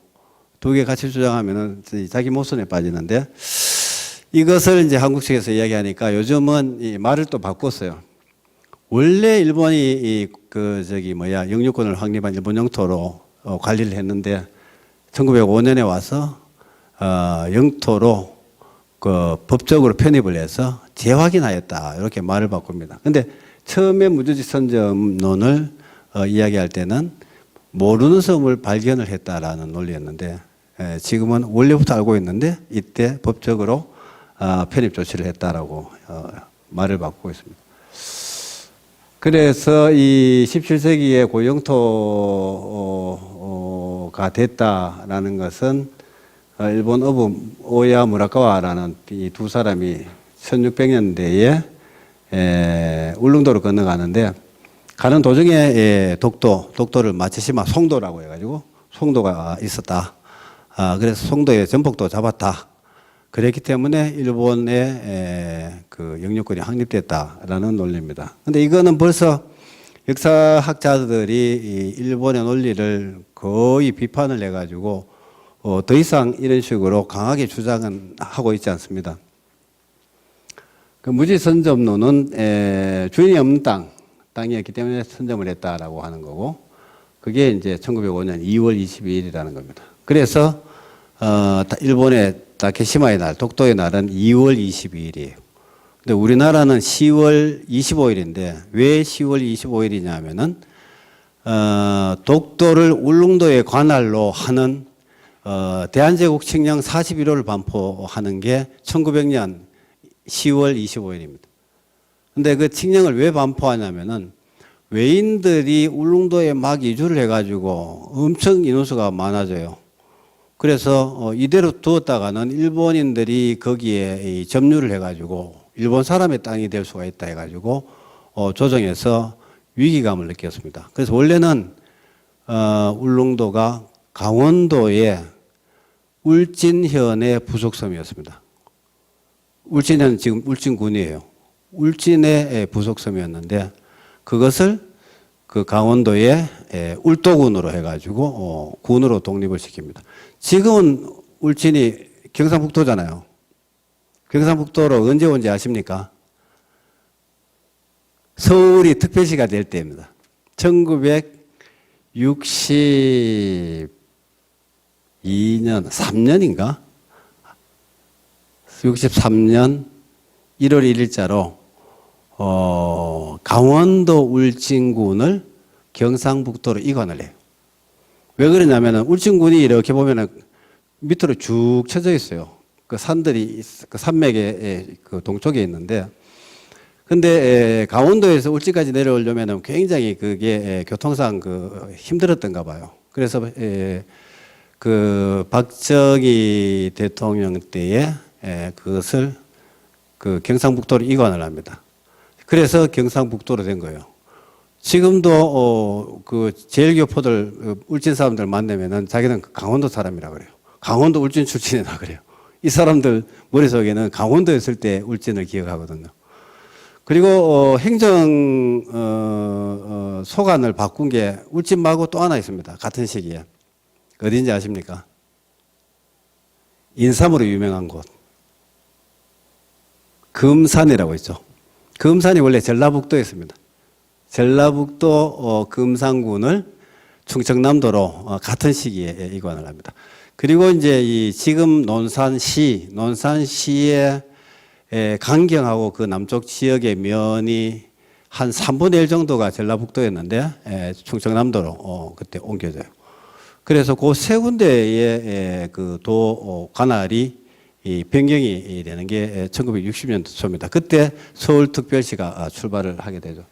두 개 같이 주장하면은 자기 모순에 빠지는데 이것을 이제 한국 측에서 이야기하니까 요즘은 이 말을 또 바꿨어요. 원래 일본이 영유권을 확립한 일본 영토로 관리를 했는데 1905년에 와서 영토로 그 법적으로 편입을 해서 재확인하였다 이렇게 말을 바꿉니다. 근데 처음에 무주지 선점론을 이야기할 때는 모르는 섬을 발견을 했다라는 논리였는데 지금은 원래부터 알고 있는데 이때 법적으로 편입 조치를 했다라고 말을 바꾸고 있습니다. 그래서 이 17세기에 고영토가 됐다라는 것은 일본 어부 오야 무라카와라는 이 두 사람이 1600년대에 울릉도로 건너가는데 가는 도중에 독도를 마츠시마 송도라고 해가지고 송도가 있었다. 그래서 송도에 전폭도 잡았다. 그랬기 때문에 일본의 그 영유권이 확립됐다라는 논리입니다. 근데 이거는 벌써 역사학자들이 일본의 논리를 거의 비판을 해가지고 더 이상 이런 식으로 강하게 주장은 하고 있지 않습니다. 그 무지선점론은 주인이 없는 땅이었기 때문에 선점을 했다라고 하는 거고 그게 이제 1905년 2월 22일이라는 겁니다. 그래서 일본의 다케시마의 날, 독도의 날은 2월 22일이에요. 근데 우리나라는 10월 25일인데 왜 10월 25일이냐면은 독도를 울릉도의 관할로 하는 대한제국 칙령 41호를 반포하는 게 1900년 10월 25일입니다. 근데 그 칙령을 왜 반포하냐면은 외인들이 울릉도에 막 이주를 해가지고 엄청 인원수가 많아져요. 그래서 이대로 두었다가는 일본인들이 거기에 점유를 해가지고 일본 사람의 땅이 될 수가 있다 해가지고 조정해서 위기감을 느꼈습니다. 그래서 원래는 울릉도가 강원도의 울진현의 부속섬이었습니다. 울진현은 지금 울진군이에요. 울진의 부속섬이었는데 그것을 그 강원도의 울도군으로 해가지고 군으로 독립을 시킵니다. 지금은 울진이 경상북도잖아요. 경상북도로 언제 온지 아십니까? 서울이 특별시가 될 때입니다. 1962년, 3년인가? 63년 1월 1일자로 강원도 울진군을 경상북도로 이관을 해요. 왜 그러냐면은 울진군이 이렇게 보면은 밑으로 쭉 쳐져 있어요. 그 산들이 그 산맥의 그 동쪽에 있는데, 근데 강원도에서 울진까지 내려오려면은 굉장히 그게 교통상 그 힘들었던가 봐요. 그래서 그 박정희 대통령 때에 그것을 그 경상북도로 이관을 합니다. 그래서 경상북도로 된 거예요. 지금도 그 제일교포들 울진 사람들 만나면은 자기는 강원도 사람이라 그래요. 강원도 울진 출신이라 그래요. 이 사람들 머릿속에는 강원도에 있을 때 울진을 기억하거든요. 그리고 행정 소관을 바꾼 게 울진 말고 또 하나 있습니다. 같은 시기에. 어딘지 아십니까? 인삼으로 유명한 곳. 금산이라고 있죠. 금산이 원래 전라북도에 있습니다. 전라북도 금산군을 충청남도로 같은 시기에 이관을 합니다. 그리고 이제 이 지금 논산시의 강경하고 그 남쪽 지역의 면이 한 3분의 1 정도가 전라북도였는데 충청남도로 그때 옮겨져요. 그래서 그 세 군데의 그 도 관할이 이 변경이 되는 게 1960년도 초입니다. 그때 서울특별시가 출발을 하게 되죠.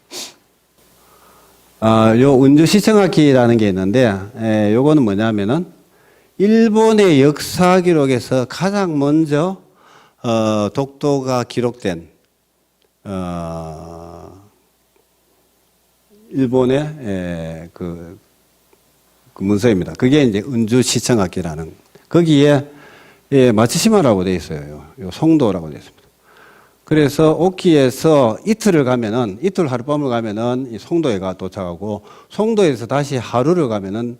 요 운주시청학기라는 게 있는데, 요거는 뭐냐면은 일본의 역사 기록에서 가장 먼저 독도가 기록된 일본의 그 문서입니다. 그게 이제 운주시청학기라는, 거기에 마츠시마라고 되어 있어요. 요 송도라고 되어 있습니다. 그래서 오키에서 이틀을 가면은, 이틀 하룻밤을 가면은 이 송도에가 도착하고, 송도에서 다시 하루를 가면은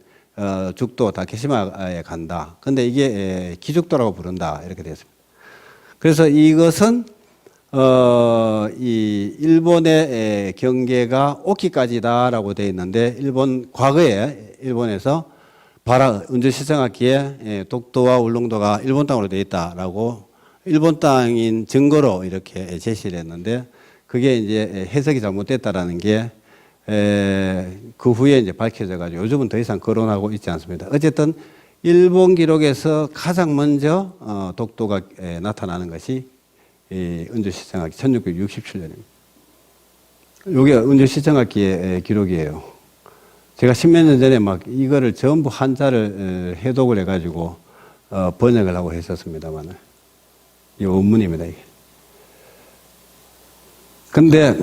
죽도 다케시마에 간다. 근데 이게 기죽도라고 부른다. 이렇게 되어 있습니다. 그래서 이것은 이 일본의 경계가 오키까지다라고 되어 있는데, 과거에 일본에서 운주시청학기에 독도와 울릉도가 일본 땅으로 되어 있다라고 일본 땅인 증거로 이렇게 제시를 했는데, 그게 이제 해석이 잘못됐다라는 게 그 후에 이제 밝혀져 가지고 요즘은 더 이상 거론하고 있지 않습니다. 어쨌든 일본 기록에서 가장 먼저 독도가 나타나는 것이 운주시청학기 1667년입니다. 이게 운주시청학기의 기록이에요. 제가 10몇 년 전에 막 이거를 전부 한자를 해독을 해가지고 번역을 하고 했었습니다만, 이 원문입니다, 이게. 근데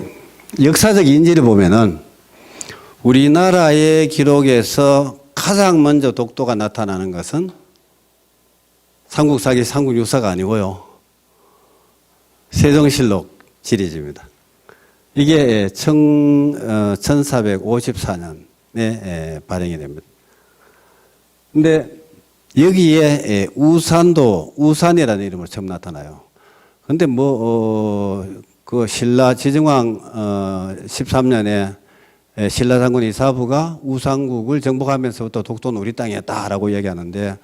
역사적 인지를 보면은 우리나라의 기록에서 가장 먼저 독도가 나타나는 것은 삼국사기 삼국유사가 아니고요, 세종실록 시리즈입니다. 이게 1454년에 발행이 됩니다. 근데 여기에 우산이라는 이름으로 처음 나타나요. 근데 그 신라 지정왕 13년에 신라 장군 이사부가 우산국을 정복하면서부터 독도는 우리 땅이었다라고 얘기하는데,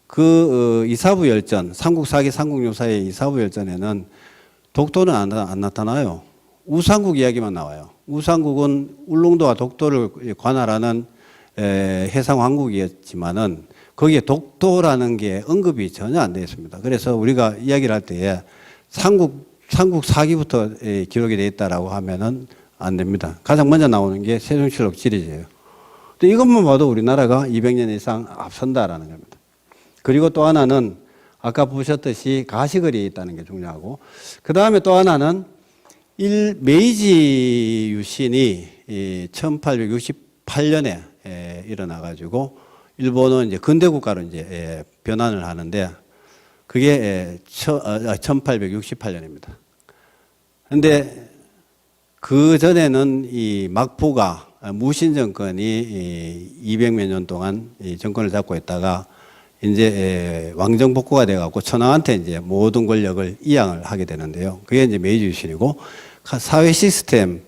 그 이사부 열전, 삼국사기 삼국유사의 이사부 열전에는 독도는 안 나타나요. 우산국 이야기만 나와요. 우산국은 울릉도와 독도를 관할하는 해상왕국이었지만은 거기에 독도라는 게 언급이 전혀 안 되어 있습니다. 그래서 우리가 이야기를 할 때에 삼국 사기부터 기록이 되어 있다라고 하면은 안 됩니다. 가장 먼저 나오는 게 세종실록 지리제예요. 근데 이것만 봐도 우리나라가 200년 이상 앞선다라는 겁니다. 그리고 또 하나는 아까 보셨듯이 가시거리에 있다는 게 중요하고, 그 다음에 또 하나는 메이지 유신이 1868년에 일어나가지고 일본은 이제 근대국가로 이제 변환을 하는데, 그게 1868년입니다. 근데 그 전에는 이 막부가 무신 정권이 200몇 년 동안 이 정권을 잡고 있다가 이제 왕정 복구가 돼갖고 천황한테 이제 모든 권력을 이양을 하게 되는데요. 그게 이제 메이지 유신이고, 사회 시스템을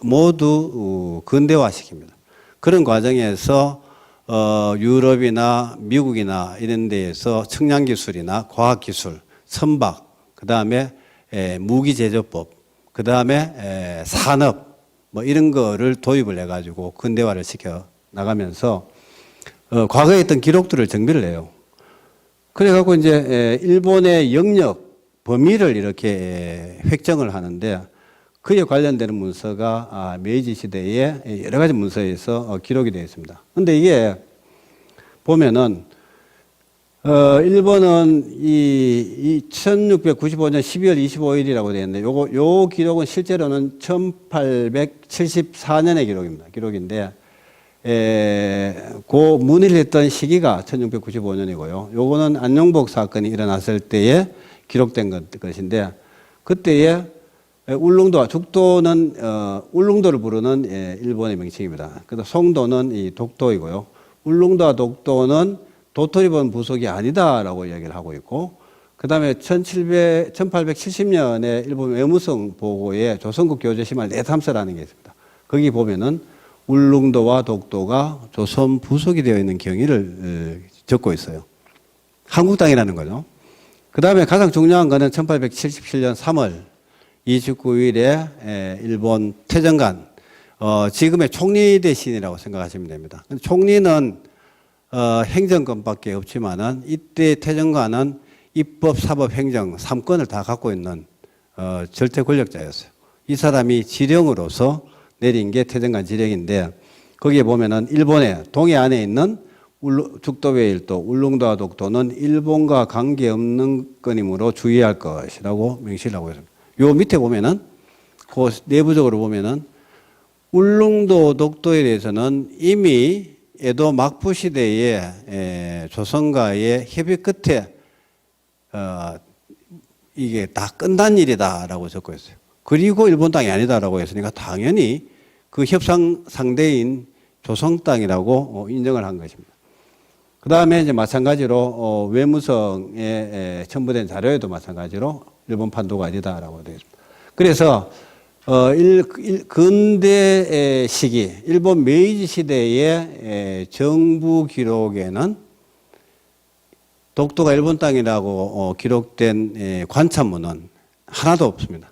모두 근대화시킵니다. 그런 과정에서 유럽이나 미국이나 이런 데에서 청량기술이나 과학기술, 선박, 그 다음에 무기제조법, 그 다음에 산업, 뭐 이런 거를 도입을 해가지고 근대화를 시켜 나가면서 과거에 있던 기록들을 정비를 해요. 그래갖고 이제 일본의 영역, 범위를 이렇게 획정을 하는데, 그에 관련되는 문서가 메이지 시대에 여러 가지 문서에서 기록이 되어 있습니다. 근데 이게 보면은 일본은 이 1695년 12월 25일이라고 되어 있는데, 요 기록은 실제로는 1874년의 기록인데, 그 문의를 했던 시기가 1695년이고요. 요거는 안녕복 사건이 일어났을 때에 기록된 것인데, 그때에 울릉도와 죽도는 울릉도를 부르는 일본의 명칭입니다. 그다음 송도는 이 독도이고요. 울릉도와 독도는 도토리본 부속이 아니다라고 이야기를 하고 있고, 그다음에 1870년에 일본 외무성 보고에 조선국 교제시말 내탐서라는 게 있습니다. 거기 보면은 울릉도와 독도가 조선 부속이 되어 있는 경위를 적고 있어요. 한국 땅이라는 거죠. 그 다음에 가장 중요한 거는 1877년 3월 29일에 일본 태정관, 지금의 총리 대신이라고 생각하시면 됩니다. 총리는 행정권밖에 없지만은 이때 태정관은 입법, 사법, 행정 3권을 다 갖고 있는 절대 권력자였어요. 이 사람이 지령으로서 내린 게 태정관 지령인데, 거기에 보면은 일본의 동해안에 있는 죽도외일도, 울릉도와 독도는 일본과 관계없는 건이므로 주의할 것이라고 명시를 하고 있습니다. 요 밑에 보면은, 그 내부적으로 보면은 울릉도, 독도에 대해서는 이미 에도 막부 시대에 조선과의 협의 끝에 이게 다 끝난 일이다라고 적고 있어요. 그리고 일본 땅이 아니다라고 했으니까 당연히 그 협상 상대인 조선 땅이라고 인정을 한 것입니다. 그 다음에 이제 마찬가지로 외무성에 첨부된 자료에도 마찬가지로 일본 판도가 아니다라고 되어 있습니다. 그래서 근대 시기, 일본 메이지 시대의 정부 기록에는 독도가 일본 땅이라고 기록된 관참문은 하나도 없습니다.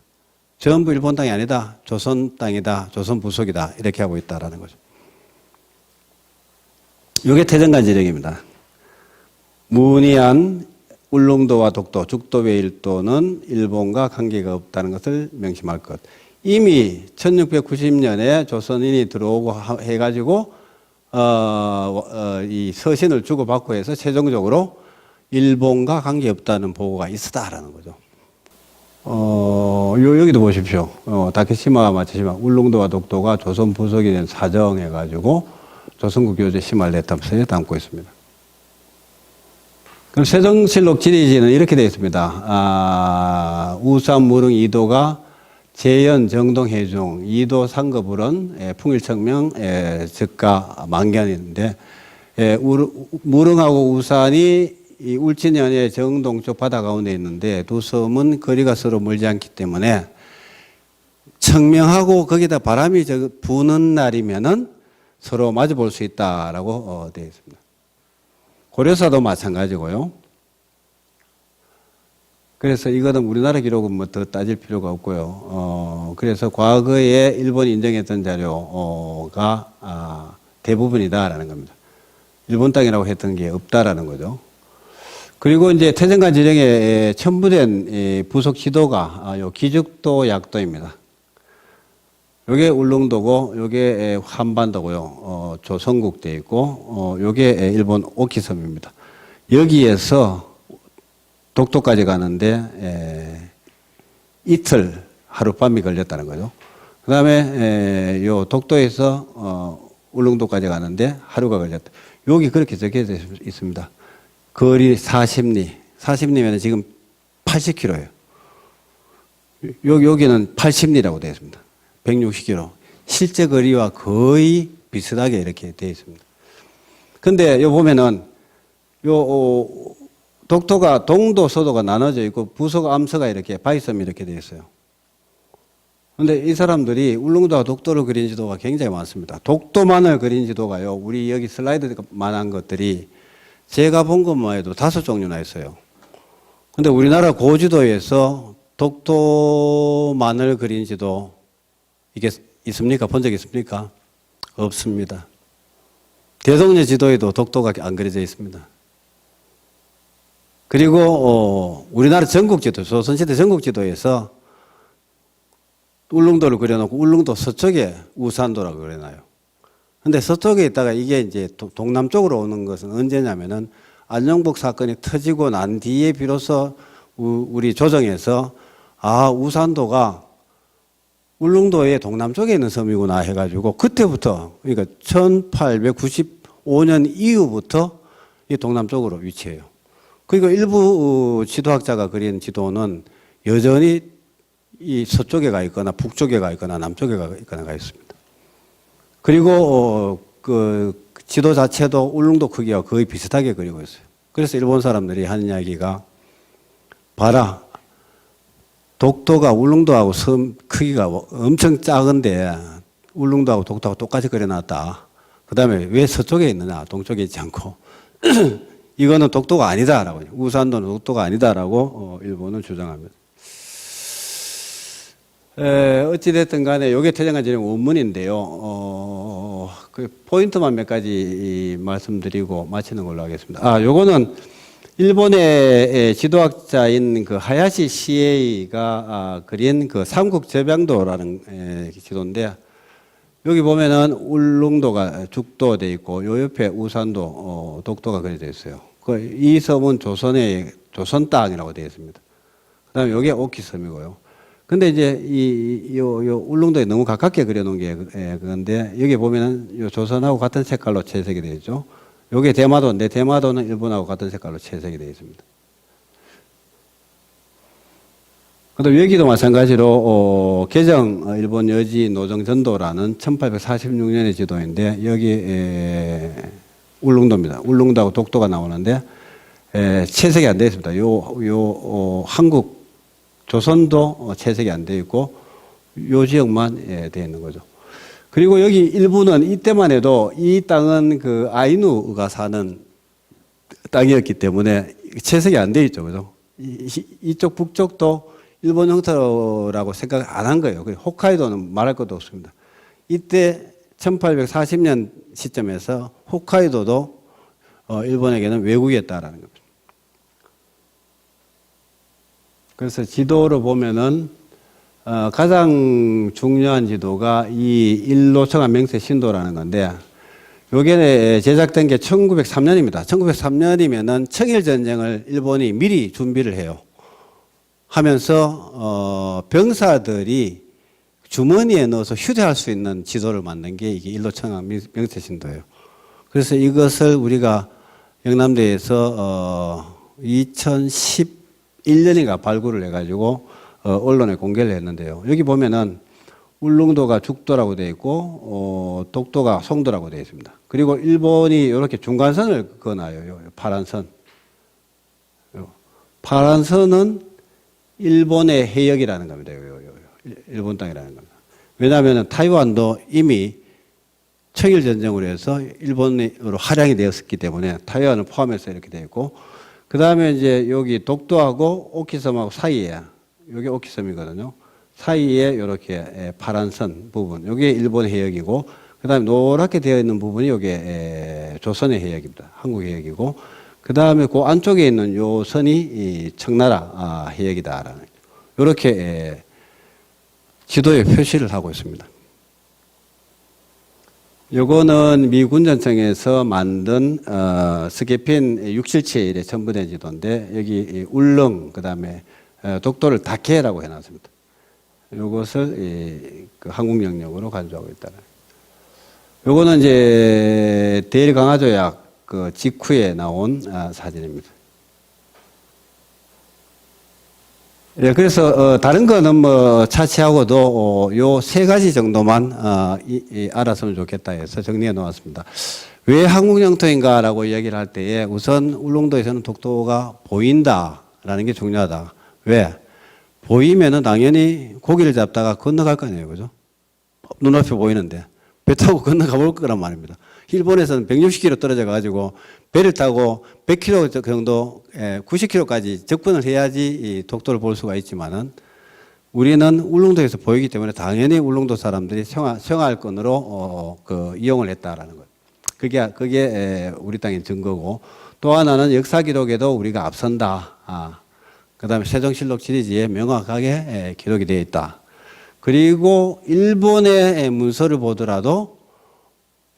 전부 일본 땅이 아니다, 조선 땅이다, 조선 부속이다, 이렇게 하고 있다라는 거죠. 이게 태정관 지령입니다. 문의한 울릉도와 독도, 죽도외일도는 일본과 관계가 없다는 것을 명심할 것. 이미 1690년에 조선인이 들어오고 해가지고 이 서신을 주고받고 해서 최종적으로 일본과 관계없다는 보고가 있었다라는 거죠. 여기도 보십시오. 다케시마 마츠시마 울릉도와 독도가 조선 부속이 된 사정 해가지고 조선국 교재 시말 내탐서에 담고 있습니다. 그럼 세종실록 지리지는 이렇게 되어 있습니다. 우산, 무릉, 이도가 재연, 정동, 해중, 이도, 상거불은 풍일청명, 즉가, 만견인데, 무릉하고 우산이 이 울진현의 정동쪽 바다 가운데 있는데 두 섬은 거리가 서로 멀지 않기 때문에 청명하고 거기다 바람이 부는 날이면은 서로 마주 볼 수 있다라고 되어 있습니다. 고려사도 마찬가지고요. 그래서 이거는 우리나라 기록은 뭐 더 따질 필요가 없고요. 그래서 과거에 일본이 인정했던 자료가 대부분이다라는 겁니다. 일본 땅이라고 했던 게 없다라는 거죠. 그리고 이제 태정관 지령에 첨부된 부속 지도가 요 기죽도 약도입니다. 요게 울릉도고, 요게 한반도고요. 조선국 돼 있고, 요게 일본 오키섬입니다. 여기에서 독도까지 가는데 이틀 하룻밤이 걸렸다는 거죠. 그 다음에 요 독도에서 울릉도까지 가는데 하루가 걸렸다. 여기 그렇게 적혀져 있습니다. 거리 40리. 40리면 지금 80km예요. 여기는 80리라고 되어 있습니다. 160km. 실제 거리와 거의 비슷하게 이렇게 되어 있습니다. 근데 요 보면은 요 독도가 동도, 서도가 나눠져 있고 부서가, 암서가 이렇게 바위섬이 이렇게 되어 있어요. 근데 이 사람들이 울릉도와 독도를 그린 지도가 굉장히 많습니다. 독도만을 그린 지도가요. 우리 여기 슬라이드만한 것들이 제가 본 것만 해도 5종류나 있어요. 근데 우리나라 고지도에서 독도만을 그린 지도 이게 있습니까? 본 적 있습니까? 없습니다. 대동여 지도에도 독도가 안 그려져 있습니다. 그리고 우리나라 전국지도, 조선시대 전국지도에서 울릉도를 그려놓고 울릉도 서쪽에 우산도라고 그려놔요. 근데 서쪽에 있다가 이게 이제 동남쪽으로 오는 것은 언제냐면은 안녕복 사건이 터지고 난 뒤에 비로소 우리 조정에서 우산도가 울릉도의 동남쪽에 있는 섬이구나 해가지고 그때부터, 그러니까 1895년 이후부터 이 동남쪽으로 위치해요. 그리고 일부 지도학자가 그린 지도는 여전히 이 서쪽에 가 있거나 북쪽에 가 있거나 남쪽에 가 있습니다. 그리고 그 지도 자체도 울릉도 크기와 거의 비슷하게 그리고 있어요. 그래서 일본 사람들이 하는 이야기가, 봐라, 독도가 울릉도하고 섬 크기가 엄청 작은데 울릉도하고 독도하고 똑같이 그려놨다. 그 다음에 왜 서쪽에 있느냐, 동쪽에 있지 않고. 이거는 독도가 아니다라고, 우산도는 독도가 아니다라고 일본은 주장합니다. 어찌됐든 간에 이게 퇴장한 원문인데요. 그 포인트만 몇 가지 말씀드리고 마치는 걸로 하겠습니다. 요거는 일본의 지도학자인 그 하야시 시에이가 그린 그 삼국저병도라는 지도인데, 여기 보면은 울릉도가 죽도 돼 있고 요 옆에 우산도 독도가 그려져 있어요. 이 섬은 조선 땅이라고 되어 있습니다. 그다음에 요게 오키섬이고요. 근데 이제 요 울릉도에 너무 가깝게 그려놓은 게 그건데, 여기 보면은 요 조선하고 같은 색깔로 채색이 되어 있죠. 요게 대마도인데 대마도는 일본하고 같은 색깔로 채색이 되어 있습니다. 그다음 여기도 마찬가지로 개정 일본 여지 노정전도라는 1846년의 지도인데, 여기 울릉도입니다. 울릉도하고 독도가 나오는데 채색이 안 되어 있습니다. 한국 조선도 채색이 안 되어 있고 요 지역만 되어 있는 거죠. 그리고 여기 일부는 이때만 해도 이 땅은 그 아이누가 사는 땅이었기 때문에 채색이 안 되어 있죠, 그죠? 이쪽 북쪽도 일본 형태라고 생각 안 한 거예요. 홋카이도는 말할 것도 없습니다. 이때 1840년 시점에서 홋카이도도 일본에게는 외국이었다라는 겁니다. 그래서 지도를 보면은 가장 중요한 지도가 이 일로청한 명세 신도라는 건데, 요게 제작된 게 1903년입니다. 1903년이면은 청일전쟁을 일본이 미리 준비를 해요. 하면서 병사들이 주머니에 넣어서 휴대할 수 있는 지도를 만든 게 이게 일로청한 명세 신도예요. 그래서 이것을 우리가 영남대에서 2011년인가 발굴을 해가지고 언론에 공개를 했는데요. 여기 보면은 울릉도가 죽도라고 되어 있고 독도가 송도라고 되어 있습니다. 그리고 일본이 이렇게 중간선을 그어놔요. 파란 선. 파란 선은 일본의 해역이라는 겁니다. 일본 땅이라는 겁니다. 왜냐하면 타이완도 이미 청일전쟁으로 해서 일본으로 할양이 되었기 때문에 타이완을 포함해서 이렇게 되어 있고, 그 다음에 이제 여기 독도하고 오키섬하고 사이에, 여기 오키섬이거든요. 사이에 이렇게 파란 선 부분, 여기 일본 해역이고, 그 다음에 노랗게 되어 있는 부분이 여기 조선의 해역입니다. 한국 해역이고, 그 다음에 그 안쪽에 있는 요 선이 이 청나라 해역이다라는, 이렇게 지도에 표시를 하고 있습니다. 요거는 미 군전청에서 만든 스계핀 677에 첨부된 지도인데 여기 울릉 그다음에 독도를 다케라고 해놨습니다. 요것을 그 한국 영역으로 간주하고 있다. 요거는 이제 대일 강화 조약 그 직후에 나온 사진입니다. 예, 그래서 다른 거는 뭐 차치하고도 요 세 가지 정도만 알았으면 좋겠다 해서 정리해 놓았습니다. 왜 한국 영토인가라고 이야기를 할 때에 우선 울릉도에서는 독도가 보인다라는 게 중요하다. 왜? 보이면은 당연히 고기를 잡다가 건너갈 거 아니에요, 그죠? 눈앞에 보이는데 배 타고 건너가 볼 거란 말입니다. 일본에서는 160km 떨어져 가지고 배를 타고 100km 정도, 90km까지 접근을 해야지 이 독도를 볼 수가 있지만은 우리는 울릉도에서 보이기 때문에 당연히 울릉도 사람들이 생활권으로 그 이용을 했다라는 것. 그게 우리 땅의 증거고 또 하나는 역사 기록에도 우리가 앞선다. 그다음에 세종실록 지리지에 명확하게 기록이 되어 있다. 그리고 일본의 문서를 보더라도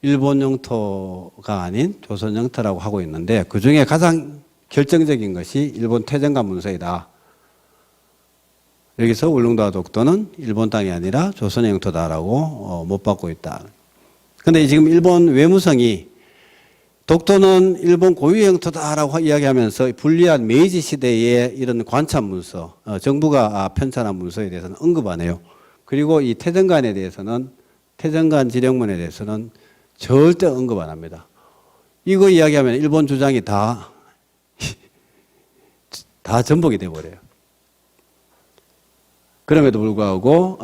일본 영토가 아닌 조선 영토라고 하고 있는데 그 중에 가장 결정적인 것이 일본 태정관 문서이다. 여기서 울릉도와 독도는 일본 땅이 아니라 조선 영토다라고 못 받고 있다. 그런데 지금 일본 외무성이 독도는 일본 고유 영토다라고 이야기하면서 불리한 메이지 시대의 이런 관참 문서, 정부가 편찬한 문서에 대해서는 언급 안 해요. 그리고 이 태정관에 대해서는 태정관 지령문에 대해서는 절대 언급 안 합니다. 이거 이야기하면 일본 주장이 다 전복이 돼버려요. 그럼에도 불구하고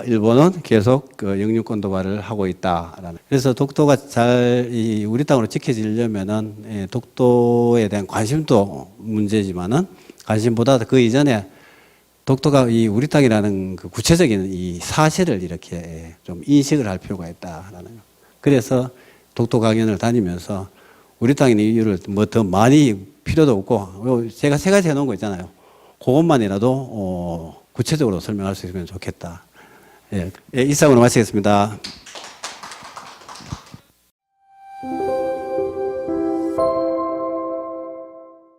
일본은 계속 그 영유권 도발을 하고 있다라는. 그래서 독도가 잘 우리 땅으로 지켜지려면은 독도에 대한 관심도 문제지만은 관심보다 그 이전에 독도가 이 우리 땅이라는 그 구체적인 이 사실을 이렇게 좀 인식을 할 필요가 있다라는 거. 그래서 독도 강연을 다니면서 우리 땅의 이유를 뭐 더 많이 필요도 없고 제가 세 가지 해놓은 거 있잖아요. 그것만이라도 구체적으로 설명할 수 있으면 좋겠다. 예, 이상으로 마치겠습니다.